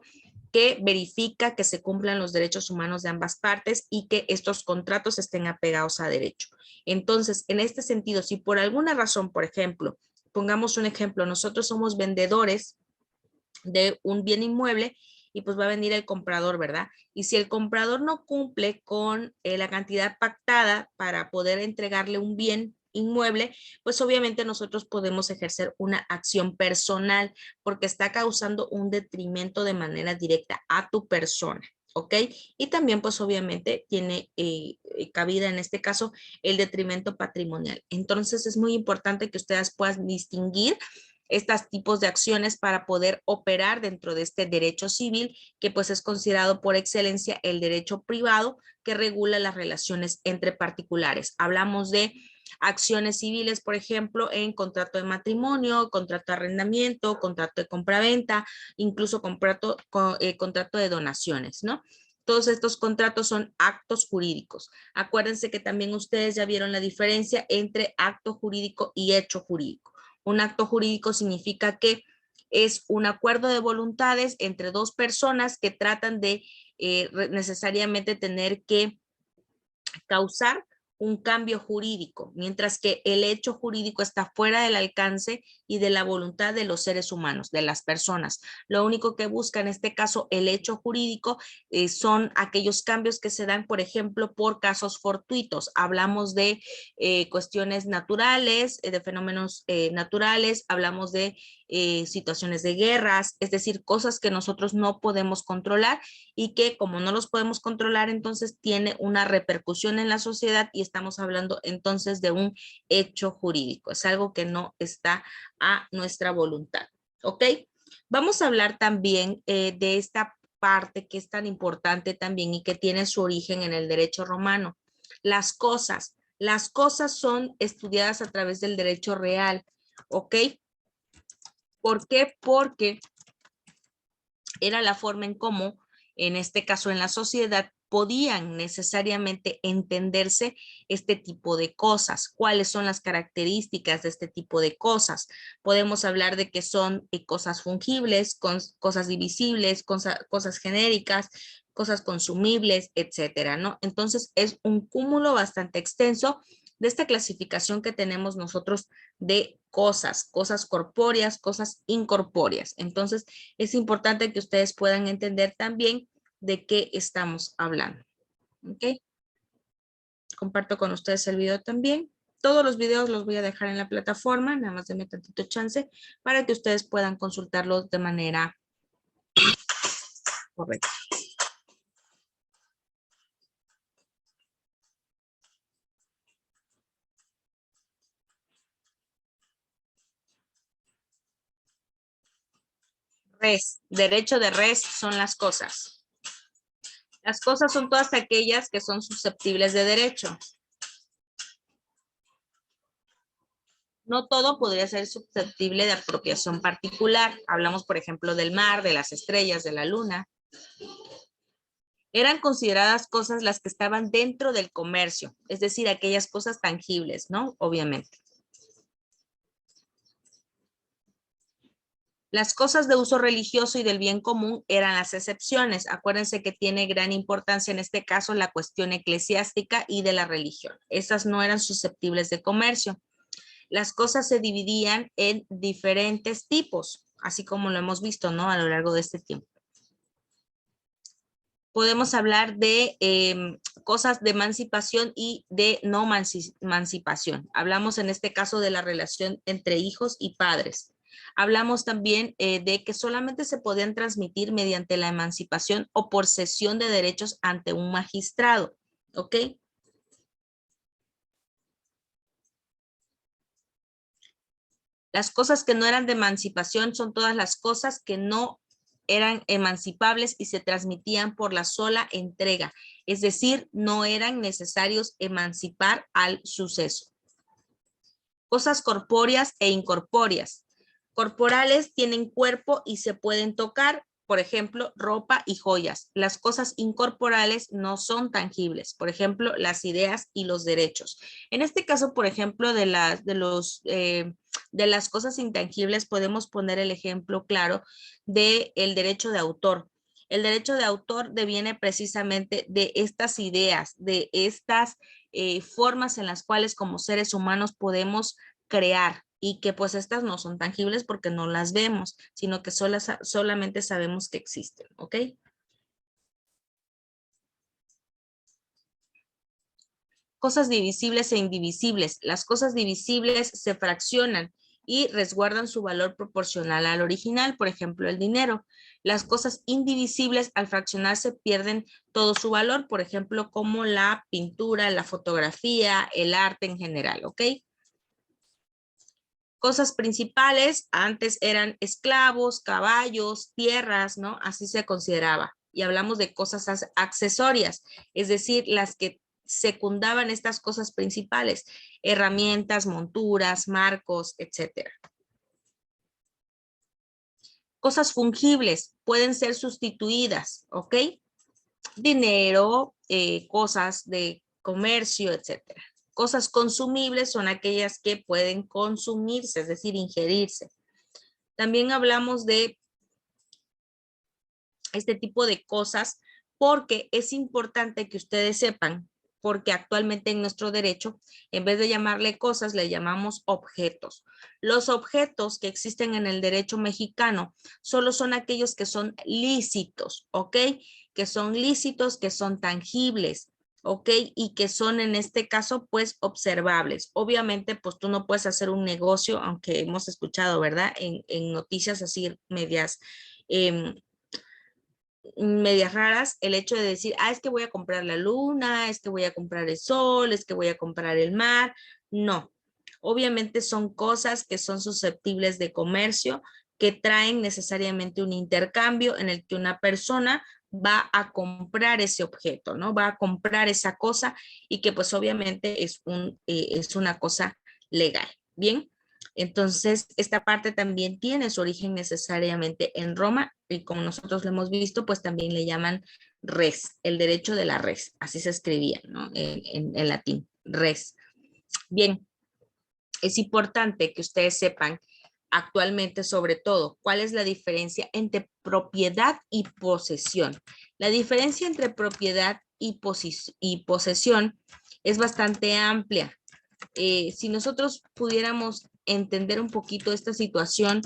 que verifica que se cumplan los derechos humanos de ambas partes y que estos contratos estén apegados a derecho. Entonces, en este sentido, si por alguna razón, por ejemplo, pongamos un ejemplo, nosotros somos vendedores de un bien inmueble y pues va a venir el comprador, ¿verdad? Y si el comprador no cumple con la cantidad pactada para poder entregarle un bien inmueble, pues obviamente nosotros podemos ejercer una acción personal porque está causando un detrimento de manera directa a tu persona. ¿Ok? Y también pues obviamente tiene cabida en este caso el detrimento patrimonial. Entonces es muy importante que ustedes puedan distinguir estos tipos de acciones para poder operar dentro de este derecho civil, que pues es considerado por excelencia el derecho privado que regula las relaciones entre particulares. Hablamos de acciones civiles, por ejemplo, en contrato de matrimonio, contrato de arrendamiento, contrato de compraventa, incluso contrato de donaciones, ¿no? Todos estos contratos son actos jurídicos. Acuérdense que también ustedes ya vieron la diferencia entre acto jurídico y hecho jurídico. Un acto jurídico significa que es un acuerdo de voluntades entre dos personas que tratan de necesariamente tener que causar un cambio jurídico, mientras que el hecho jurídico está fuera del alcance y de la voluntad de los seres humanos, de las personas. Lo único que busca en este caso el hecho jurídico son aquellos cambios que se dan, por ejemplo, por casos fortuitos. Hablamos de cuestiones naturales, de fenómenos naturales, hablamos de situaciones de guerras, es decir, cosas que nosotros no podemos controlar y que como no los podemos controlar, entonces tiene una repercusión en la sociedad y estamos hablando entonces de un hecho jurídico. Es algo que no está a nuestra voluntad. ¿Ok? Vamos a hablar también de esta parte que es tan importante también y que tiene su origen en el derecho romano. Las cosas. Las cosas son estudiadas a través del derecho real. ¿Ok? ¿Por qué? Porque era la forma en cómo, en este caso en la sociedad, podían necesariamente entenderse este tipo de cosas. ¿Cuáles son las características de este tipo de cosas? Podemos hablar de que son cosas fungibles, cosas divisibles, cosas genéricas, cosas consumibles, etcétera, ¿no? Entonces es un cúmulo bastante extenso de esta clasificación que tenemos nosotros de cosas corpóreas, cosas incorpóreas. Entonces, es importante que ustedes puedan entender también de qué estamos hablando. ¿Ok? Comparto con ustedes el video también. Todos los videos los voy a dejar en la plataforma, nada más denme tantito chance para que ustedes puedan consultarlos de manera correcta. Res, derecho de res son las cosas. Las cosas son todas aquellas que son susceptibles de derecho. No todo podría ser susceptible de apropiación particular. Hablamos, por ejemplo, del mar, de las estrellas, de la luna. Eran consideradas cosas las que estaban dentro del comercio, es decir, aquellas cosas tangibles, ¿no? Obviamente. Las cosas de uso religioso y del bien común eran las excepciones. Acuérdense que tiene gran importancia en este caso la cuestión eclesiástica y de la religión. Esas no eran susceptibles de comercio. Las cosas se dividían en diferentes tipos, así como lo hemos visto, ¿no? A lo largo de este tiempo. podemos hablar de cosas de emancipación y de no emancipación. Hablamos en este caso de la relación entre hijos y padres. Hablamos también de que solamente se podían transmitir mediante la emancipación o por cesión de derechos ante un magistrado. ¿Ok? Las cosas que no eran de emancipación son todas las cosas que no eran emancipables y se transmitían por la sola entrega. Es decir, no eran necesarios emancipar al suceso. Cosas corpóreas e incorpóreas. Corporales tienen cuerpo y se pueden tocar, por ejemplo, ropa y joyas. Las cosas incorporales no son tangibles, por ejemplo, las ideas y los derechos. En este caso, por ejemplo, de las cosas intangibles, podemos poner el ejemplo claro del derecho de autor. El derecho de autor deviene precisamente de estas ideas, de estas formas en las cuales como seres humanos podemos crear y que pues estas no son tangibles porque no las vemos, sino que solamente sabemos que existen, ¿ok? Cosas divisibles e indivisibles. Las cosas divisibles se fraccionan y resguardan su valor proporcional al original, por ejemplo, el dinero. Las cosas indivisibles al fraccionarse pierden todo su valor, por ejemplo, como la pintura, la fotografía, el arte en general, ¿ok? Cosas principales, antes eran esclavos, caballos, tierras, ¿no? Así se consideraba. Y hablamos de cosas accesorias, es decir, las que secundaban estas cosas principales, herramientas, monturas, marcos, etcétera. Cosas fungibles pueden ser sustituidas, ¿ok? Dinero, cosas de comercio, etcétera. Cosas consumibles son aquellas que pueden consumirse, es decir, ingerirse. También hablamos de este tipo de cosas porque es importante que ustedes sepan, porque actualmente en nuestro derecho, en vez de llamarle cosas, le llamamos objetos. Los objetos que existen en el derecho mexicano solo son aquellos que son lícitos, ¿ok? Que son lícitos, que son tangibles, ¿ok? Y que son en este caso, pues, observables. Obviamente, pues tú no puedes hacer un negocio, aunque hemos escuchado, ¿verdad? En noticias así medias raras, el hecho de decir, es que voy a comprar la luna, es que voy a comprar el sol, es que voy a comprar el mar. No, obviamente son cosas que son susceptibles de comercio, que traen necesariamente un intercambio en el que una persona va a comprar ese objeto, ¿no? Va a comprar esa cosa y que pues obviamente es una cosa legal. Bien. Entonces, esta parte también tiene su origen necesariamente en Roma y como nosotros lo hemos visto, pues también le llaman res, el derecho de la res, así se escribía, ¿no? En latín, res. Bien, es importante que ustedes sepan actualmente sobre todo cuál es la diferencia entre propiedad y posesión. La diferencia entre propiedad y posesión es bastante amplia. Si nosotros pudiéramos entender un poquito esta situación,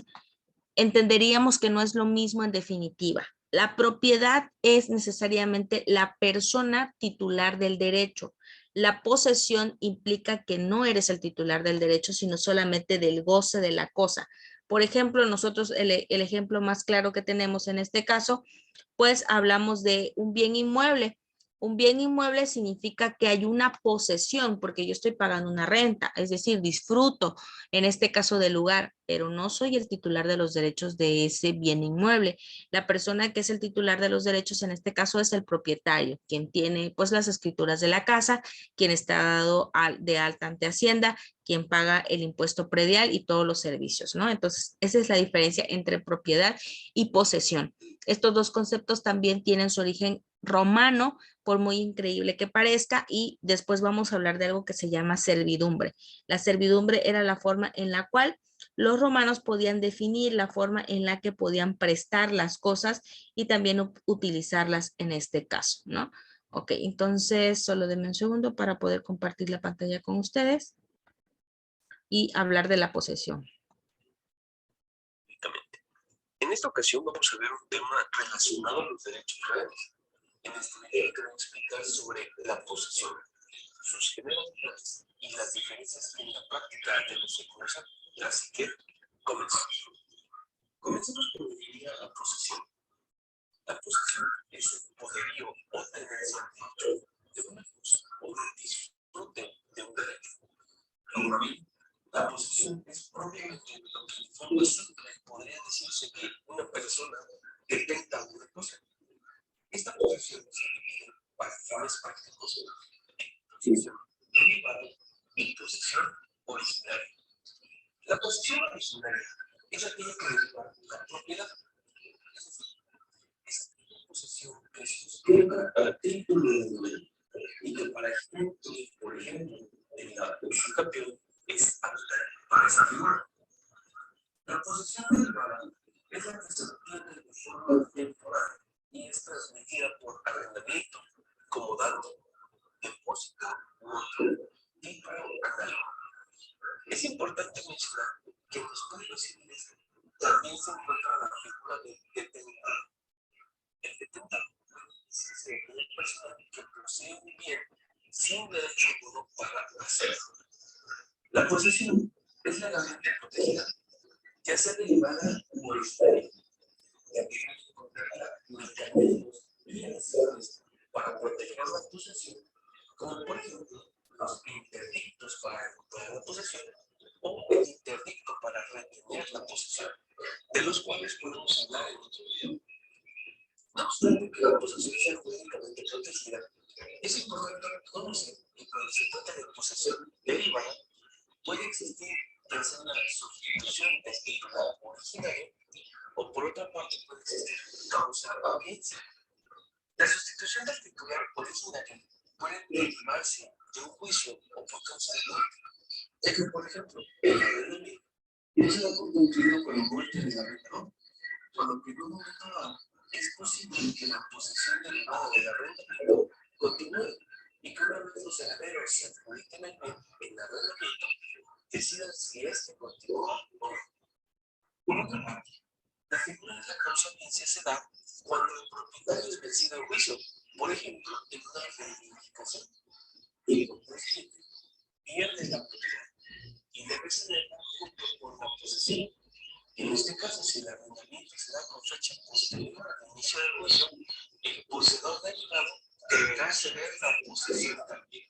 entenderíamos que no es lo mismo en definitiva. La propiedad es necesariamente la persona titular del derecho. La posesión implica que no eres el titular del derecho, sino solamente del goce de la cosa. Por ejemplo, nosotros el ejemplo más claro que tenemos en este caso, pues hablamos de un bien inmueble. Un bien inmueble significa que hay una posesión porque yo estoy pagando una renta, es decir, disfruto en este caso del lugar, pero no soy el titular de los derechos de ese bien inmueble. La persona que es el titular de los derechos en este caso es el propietario, quien tiene pues las escrituras de la casa, quien está dado de alta ante Hacienda, quien paga el impuesto predial y todos los servicios, ¿no? Entonces, esa es la diferencia entre propiedad y posesión. Estos dos conceptos también tienen su origen romano, por muy increíble que parezca, y después vamos a hablar de algo que se llama servidumbre. La servidumbre era la forma en la cual los romanos podían definir la forma en la que podían prestar las cosas y también utilizarlas en este caso, ¿no? Ok, entonces solo denme un segundo para poder compartir la pantalla con ustedes y hablar de la posesión. En esta ocasión vamos a ver un tema relacionado a los derechos reales. En este video te voy a explicar sobre la posesión, sus generalidades y las diferencias que en la práctica de los se conocen. Así que, comencemos. Comencemos por definir la posesión. La posesión es el poderío o tenencia de hecho de una cosa o de disfrute de un derecho. Ahora bien, la posesión es propiamente lo que de forma simple podría decirse que una persona detenta una cosa. Esta posesión se divide para fines prácticos en posesión derivada y posesión originaria. La posesión originaria es aquella que deriva de la propiedad. Es decir, es aquella posesión que se suscriba a título de dueño y que para ejemplo, por ejemplo, en la usucapión es apta para esa figura. La posesión derivada es la que se obtiene de forma temporal y es transmitida por arrendamiento, comodato, depósito u otro tipo análogo. Es importante mencionar que en los códigos civiles también se encuentra la figura del detentado. El detentado puede decirse de una persona que posee un bien sin derecho alguno para hacerlo. La posesión es legalmente protegida, ya sea derivada o originaria, ya que hay que encontrar mecanismos y acciones para proteger la posesión, como por ejemplo los interdictos para recuperar la posesión o el interdicto para retener la posesión, de los cuales podemos hablar en otro video. No obstante que la posesión sea jurídicamente protegida, es importante reconocer que cuando se trata de posesión derivada, puede existir ya sea una sustitución del titular originario o por otra parte puede existir causa audiencia. La sustitución del titular originario puede derivarse de un juicio o por causa de muerte, ya que por ejemplo el arrendamiento no se da por concluido con la muerte del arrendador, por lo que en un momento dado es posible que la posesión derivada del arrendamiento continúe y que una vez los herederos se adjudiquen el bien en arrendamiento decidan si este continúa o no. Por otra parte, la figura de la causa audiencia se da cuando el propietario es vencido en juicio, por ejemplo, en una reivindicación, y el contribuyente pierde la propiedad y debe cederla junto con la posesión. En este caso, si el arrendamiento se da con fecha posterior al inicio del juicio, el poseedor derivado deberá ceder la posesión también.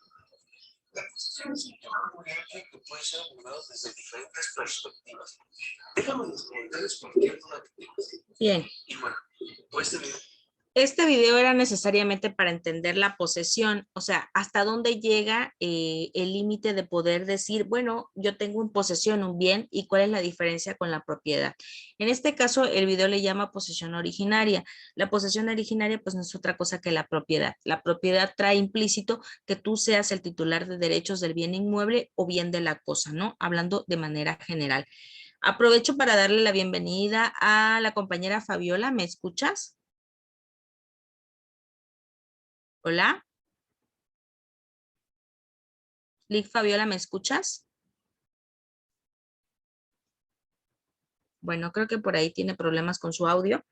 La posesión es un tema muy amplio que puede ser abordado desde diferentes perspectivas. Déjame en los comentarios cualquier duda que tengas. Bien. Y bueno, pues Este video era necesariamente para entender la posesión, o sea, hasta dónde llega el límite de poder decir, bueno, yo tengo en posesión un bien y cuál es la diferencia con la propiedad. En este caso, el video le llama posesión originaria. La posesión originaria, pues no es otra cosa que la propiedad. La propiedad trae implícito que tú seas el titular de derechos del bien inmueble o bien de la cosa, ¿no? Hablando de manera general. Aprovecho para darle la bienvenida a la compañera Fabiola. ¿Me escuchas? Hola. Lic Fabiola, ¿me escuchas? Bueno, creo que por ahí tiene problemas con su audio.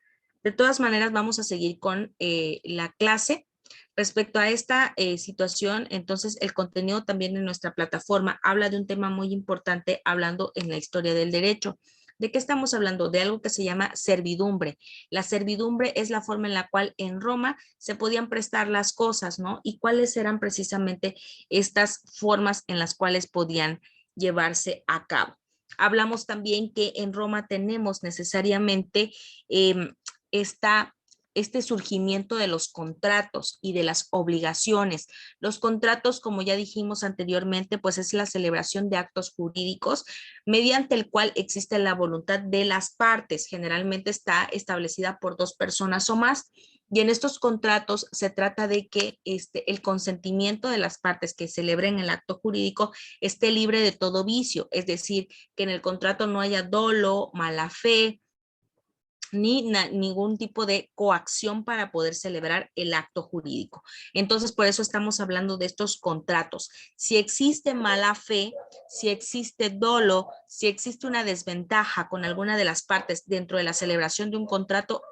De todas maneras, vamos a seguir con la clase. Respecto a esta situación, entonces el contenido también en nuestra plataforma habla de un tema muy importante, hablando en la historia del derecho. ¿De qué estamos hablando? De algo que se llama servidumbre. La servidumbre es la forma en la cual en Roma se podían prestar las cosas, ¿no? Y cuáles eran precisamente estas formas en las cuales podían llevarse a cabo. Hablamos también que en Roma tenemos necesariamente este surgimiento de los contratos y de las obligaciones. Los contratos, como ya dijimos anteriormente, pues es la celebración de actos jurídicos mediante el cual existe la voluntad de las partes. Generalmente está establecida por dos personas o más. Y en estos contratos se trata de que el consentimiento de las partes que celebren el acto jurídico esté libre de todo vicio, es decir, que en el contrato no haya dolo, mala fe, ni ningún tipo de coacción para poder celebrar el acto jurídico. Entonces, por eso estamos hablando de estos contratos. Si existe mala fe, si existe dolo, si existe una desventaja con alguna de las partes dentro de la celebración de un contrato,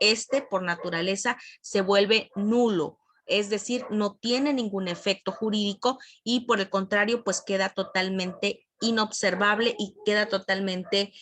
por naturaleza se vuelve nulo. Es decir, no tiene ningún efecto jurídico y por el contrario, pues queda totalmente inobservable y queda totalmente,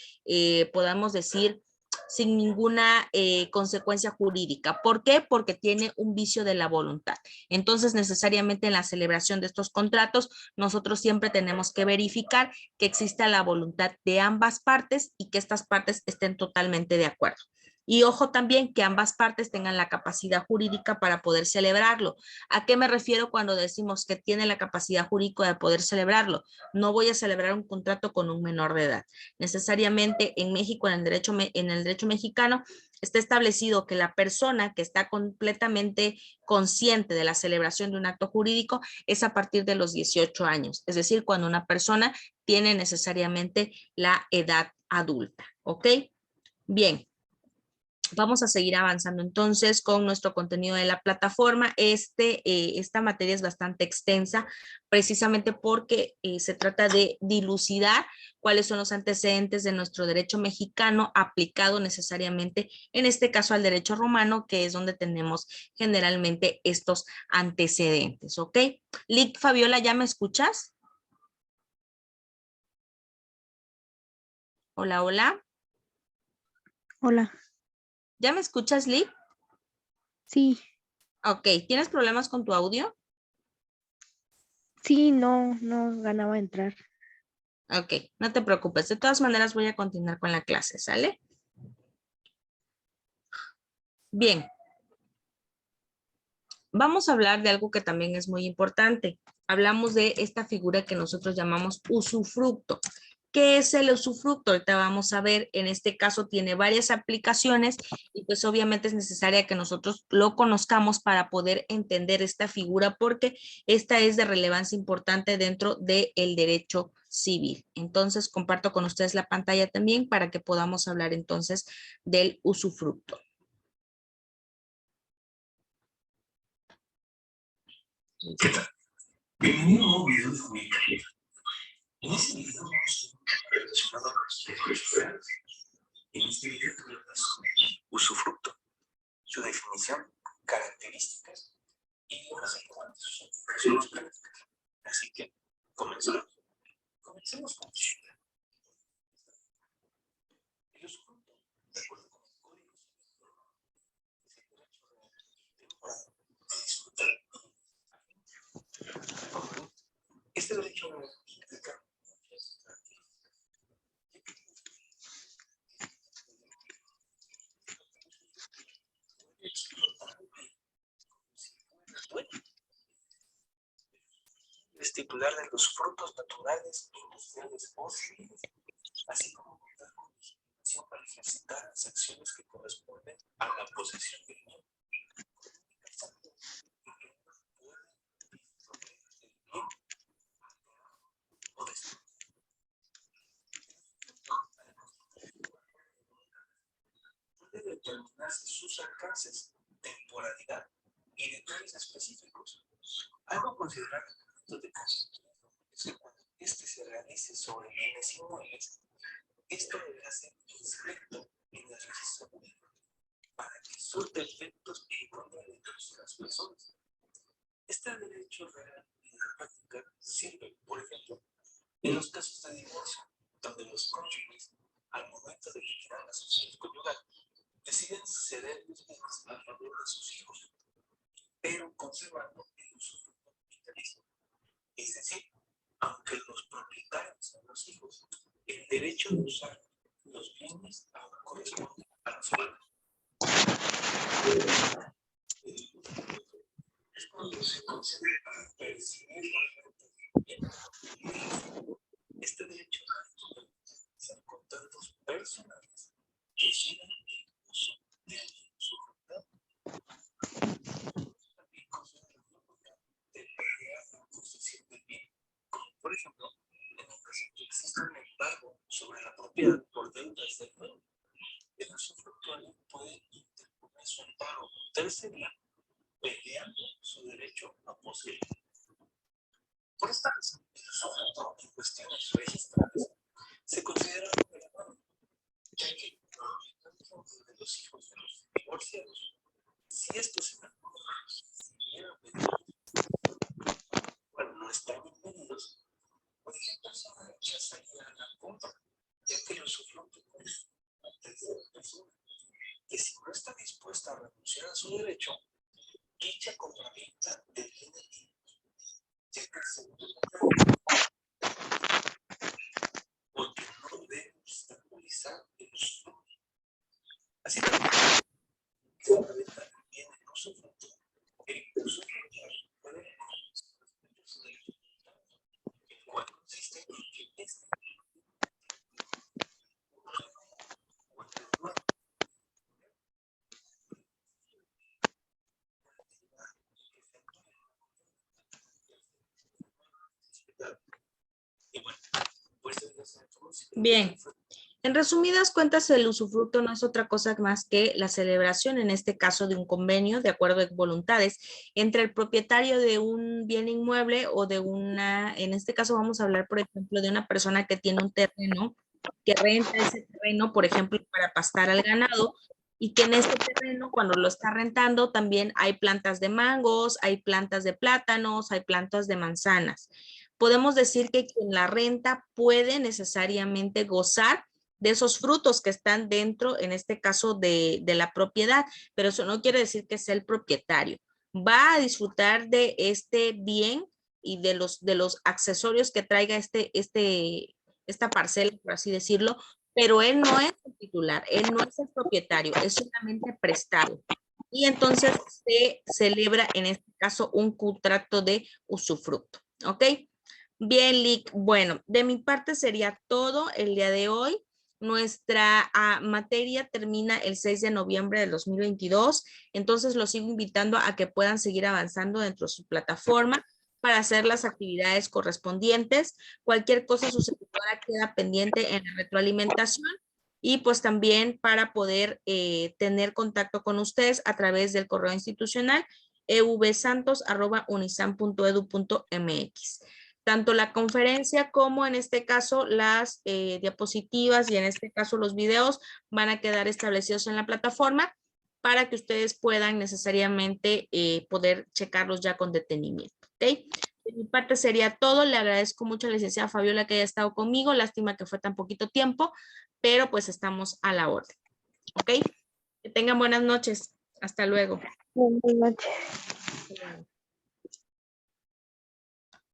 podamos decir, sin ninguna consecuencia jurídica. ¿Por qué? Porque tiene un vicio de la voluntad. Entonces, necesariamente en la celebración de estos contratos, nosotros siempre tenemos que verificar que exista la voluntad de ambas partes y que estas partes estén totalmente de acuerdo. Y ojo también que ambas partes tengan la capacidad jurídica para poder celebrarlo. ¿A qué me refiero cuando decimos que tiene la capacidad jurídica de poder celebrarlo? No voy a celebrar un contrato con un menor de edad. Necesariamente en México, en el derecho mexicano, está establecido que la persona que está completamente consciente de la celebración de un acto jurídico es a partir de los 18 años, es decir, cuando una persona tiene necesariamente la edad adulta, ¿ok? Bien. Vamos a seguir avanzando entonces con nuestro contenido de la plataforma. Esta materia es bastante extensa precisamente porque se trata de dilucidar cuáles son los antecedentes de nuestro derecho mexicano aplicado necesariamente, en este caso al derecho romano, que es donde tenemos generalmente estos antecedentes, ¿ok? Lick, Fabiola, ¿ya me escuchas? Hola, hola. Hola, ¿Ya me escuchas, Lick? sí, Ok, ¿tienes problemas con tu audio? sí, no ganaba entrar. Ok, no te preocupes. De todas maneras voy a continuar con la clase, ¿sale? Bien. Vamos a hablar de algo que también es muy importante. Hablamos de esta figura que nosotros llamamos usufructo. ¿Qué es el usufructo? Ahorita vamos a ver, en este caso tiene varias aplicaciones y pues obviamente es necesaria que nosotros lo conozcamos para poder entender esta figura porque esta es de relevancia importante dentro del derecho civil. Entonces comparto con ustedes la pantalla también para que podamos hablar entonces del usufructo. ¿Qué tal? Bienvenido a un nuevo video de Jurídica. En este video vamos a ver relacionado a los derechos reales. En este video te voy a hablar sobre usufructo, su definición, características y lo más importante, sus implicaciones prácticas. Así que, comenzamos. Comencemos con el usufructo, de acuerdo con el Código Civil, es el derecho real y temporal de disfrutar. Este derecho real implica muchas características. Es titular de los frutos naturales, industriales o civiles, así como contar con legislación para ejercitar las acciones que corresponden a la posesión del bien. Puede determinarse sus alcances, temporalidad y detalles específicos. Algo a considerar en el momento de constituir es que cuando este se realice sobre bienes inmuebles, esto deberá ser inscrito en el registro público para que surta efectos en contra de terceras personas. Este derecho real en la práctica sirve, por ejemplo, en los casos de divorcio, donde los cónyuges, al momento de liquidar la sucesión conyugal, deciden ceder los bienes a favor de sus hijos, pero conservando el usufructo vitalicio. Es decir, aunque los propietarios son los hijos, el derecho de usar los bienes aún corresponde a los padres. El usufructo es cuando se concede para percibir la renta del bien. Este derecho puede ser contratos personales que llegan el uso del usufructo. También considera la facultad de pelear la posesión del bien. Por ejemplo, en el caso que exista un embargo sobre la propiedad por deudas del dueño, el usufructuario puede interponer su amparo tercería peleando su derecho a poseer. Por esta razón, el usufructo en cuestiones registrales se considera relevante, ya que de los hijos de los divorciados, si estos en algún momento decidieron renunciar a su derecho, dicha compraventa deviene siempre porque no debe obstaculizar el usufructo. Así también, si la venta viene en usufructo, el usufructuario puede su derecho, el cual consiste en que este Bien, en resumidas cuentas, el usufructo no es otra cosa más que la celebración, en este caso de un convenio de acuerdo de voluntades entre el propietario de un bien inmueble o de una, en este caso vamos a hablar, por ejemplo, de una persona que tiene un terreno, que renta ese terreno, por ejemplo, para pastar al ganado, y que en este terreno, cuando lo está rentando, también hay plantas de mangos, hay plantas de plátanos, hay plantas de manzanas. Podemos decir que quien la renta puede necesariamente gozar de esos frutos que están dentro, en este caso, de la propiedad, pero eso no quiere decir que sea el propietario. Va a disfrutar de este bien y de los accesorios que traiga esta parcela, por así decirlo, pero él no es el titular, él no es el propietario, es solamente prestado. Y entonces se celebra en este caso un contrato de usufructo, ¿ok? Bien, Lick. Bueno, de mi parte sería todo el día de hoy. Nuestra materia termina el 6 de noviembre del 2022. Entonces los sigo invitando a que puedan seguir avanzando dentro de su plataforma para hacer las actividades correspondientes. Cualquier cosa, su servidora queda pendiente en la retroalimentación y pues también para poder tener contacto con ustedes a través del correo institucional evsantos@unisam.edu.mx. Tanto la conferencia como en este caso las diapositivas y en este caso los videos van a quedar establecidos en la plataforma para que ustedes puedan necesariamente poder checarlos ya con detenimiento, ¿ok? De mi parte sería todo. Le agradezco mucho a la licenciada Fabiola que haya estado conmigo. Lástima que fue tan poquito tiempo, pero pues estamos a la orden, ¿ok? Que tengan buenas noches. Hasta luego. Buenas noches. Hasta luego.